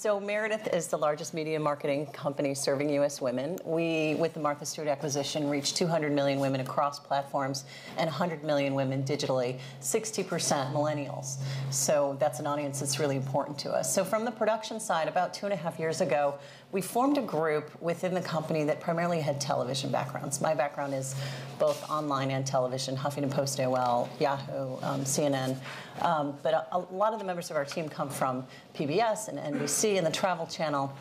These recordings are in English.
So Meredith is the largest media marketing company serving U.S. women. We, with the Martha Stewart acquisition, reached 200 million women across platforms and 100 million women digitally, 60% millennials. So that's an audience that's really important to us. So from the production side, about 2.5 years ago, we formed a group within the company that primarily had television backgrounds. My background is both online and television, Huffington Post, AOL, Yahoo, CNN. But a lot of the members of our team come from PBS and NBC and the Travel Channel.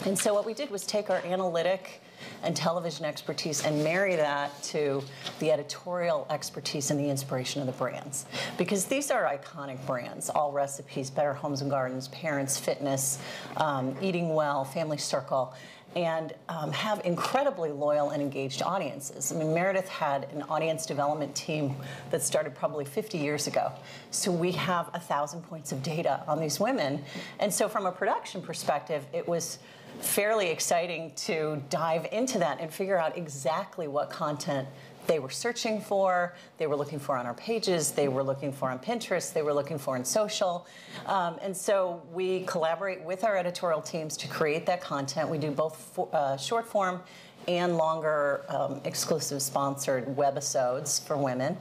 And so what we did was take our analytic and television expertise and marry that to the editorial expertise and the inspiration of the brands. Because these are iconic brands, All Recipes, Better Homes and Gardens, Parents Fitness, Eating Well, Family Circle, and have incredibly loyal and engaged audiences. I mean, Meredith had an audience development team that started probably 50 years ago. So we have 1,000 points of data on these women. And so from a production perspective, it was fairly exciting to dive into that and figure out exactly what content they were searching for, they were looking for on our pages, they were looking for on Pinterest, they were looking for in social. And so we collaborate with our editorial teams to create that content. We do both short form and longer exclusive sponsored webisodes for women.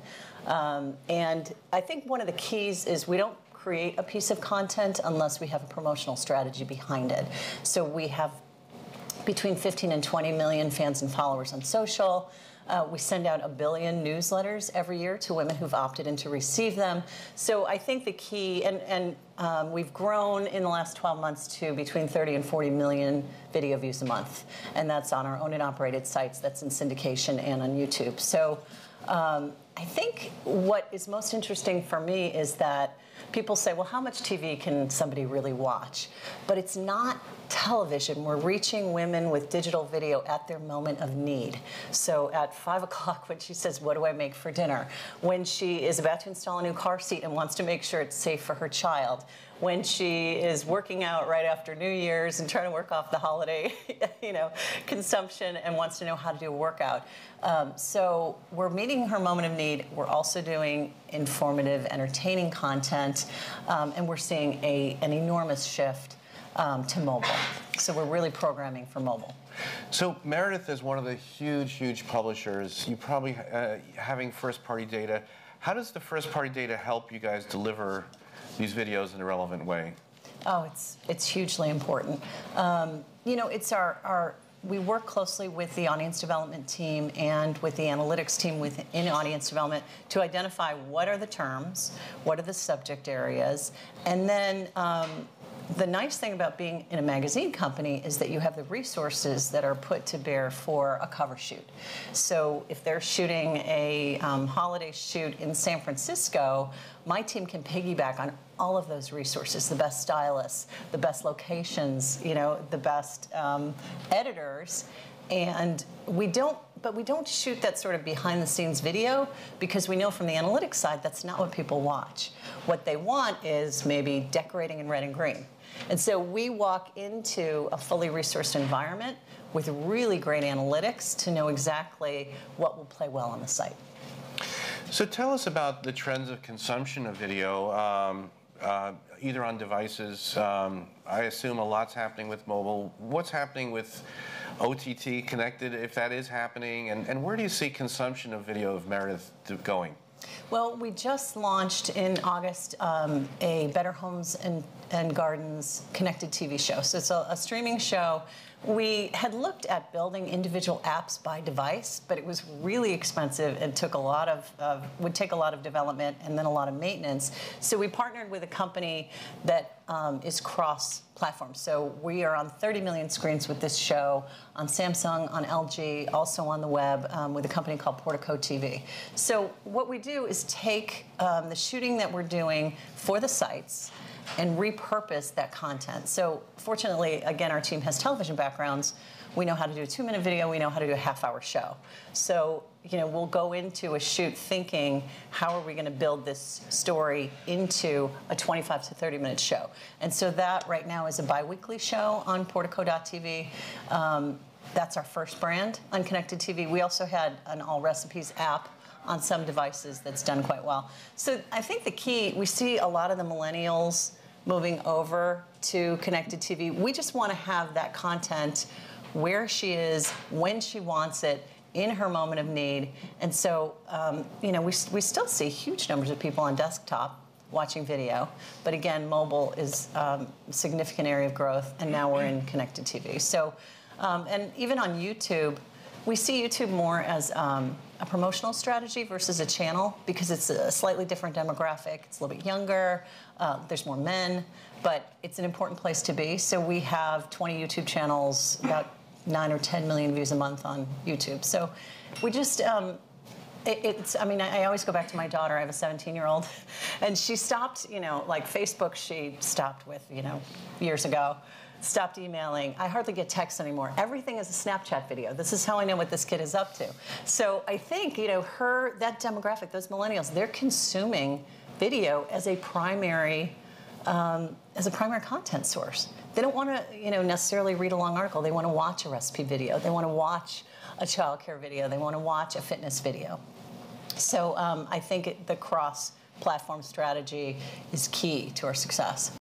And I think one of the keys is we don't create a piece of content unless we have a promotional strategy behind it. So we have between 15 and 20 million fans and followers on social. We send out 1 billion newsletters every year to women who've opted in to receive them. So I think the key, and we've grown in the last 12 months to between 30 and 40 million video views a month. And that's on our owned and operated sites, that's in syndication and on YouTube. So I think what is most interesting for me is that people say, well, how much TV can somebody really watch? But it's not television. We're reaching women with digital video at their moment of need. So at 5 o'clock when she says, what do I make for dinner? When she is about to install a new car seat and wants to make sure it's safe for her child. When she is working out right after New Year's and trying to work off the holiday consumption and wants to know how to do a workout. So we're meeting her moment of need. We're also doing informative, entertaining content, and we're seeing an enormous shift to mobile. So we're really programming for mobile. So Meredith is one of the huge publishers. You probably having first-party data. How does the first-party data help you guys deliver these videos in a relevant way? Oh, it's hugely important. It's we work closely with the audience development team and with the analytics team within audience development to identify what are the terms, what are the subject areas, and then the nice thing about being in a magazine company is that you have the resources that are put to bear for a cover shoot. So if they're shooting a holiday shoot in San Francisco, my team can piggyback on all of those resources, the best stylists, the best locations, the best editors. And we don't shoot that sort of behind-the-scenes video because we know from the analytics side that's not what people watch. What they want is maybe decorating in red and green. And so we walk into a fully resourced environment with really great analytics to know exactly what will play well on the site. So tell us about the trends of consumption of video, either on devices. I assume a lot's happening with mobile. What's happening with OTT connected, if that is happening, and where do you see consumption of video of Meredith going? Well, we just launched in August a Better Homes and Gardens connected TV show. So it's a streaming show. We had looked at building individual apps by device, but it was really expensive and took would take a lot of development and then a lot of maintenance. So we partnered with a company that is cross-platform. So we are on 30 million screens with this show, on Samsung, on LG, also on the web with a company called Portico TV. So what we do is take the shooting that we're doing for the sites and repurpose that content. So fortunately, again, our team has television backgrounds. We know how to do a 2-minute video. We know how to do a half-hour show. So, we'll go into a shoot thinking, how are we going to build this story into a 25 to 30-minute show? And so that right now is a bi-weekly show on Portico.tv. That's our first brand on Connected TV. We also had an All Recipes app on some devices that's done quite well. So I think the key, we see a lot of the millennials moving over to connected TV. We just want to have that content where she is, when she wants it, in her moment of need. And so, you know, we still see huge numbers of people on desktop watching video. But again, mobile is a significant area of growth, and now we're in connected TV. So, and even on YouTube, we see YouTube more as a promotional strategy versus a channel, because it's a slightly different demographic. It's a little bit younger. There's more men, but it's an important place to be. So we have 20 YouTube channels, about 9 or 10 million views a month on YouTube. So we just, I mean, I always go back to my daughter. I have a 17-year-old, and she stopped, you know, like Facebook, she stopped with, you know, years ago. Stopped emailing. I hardly get texts anymore. Everything is a Snapchat video. This is how I know what this kid is up to. So I think, you know, that demographic, those millennials, they're consuming video as a primary content source. They don't want to, you know, necessarily read a long article. They want to watch a recipe video. They want to watch a childcare video. They want to watch a fitness video. So I think the cross-platform strategy is key to our success.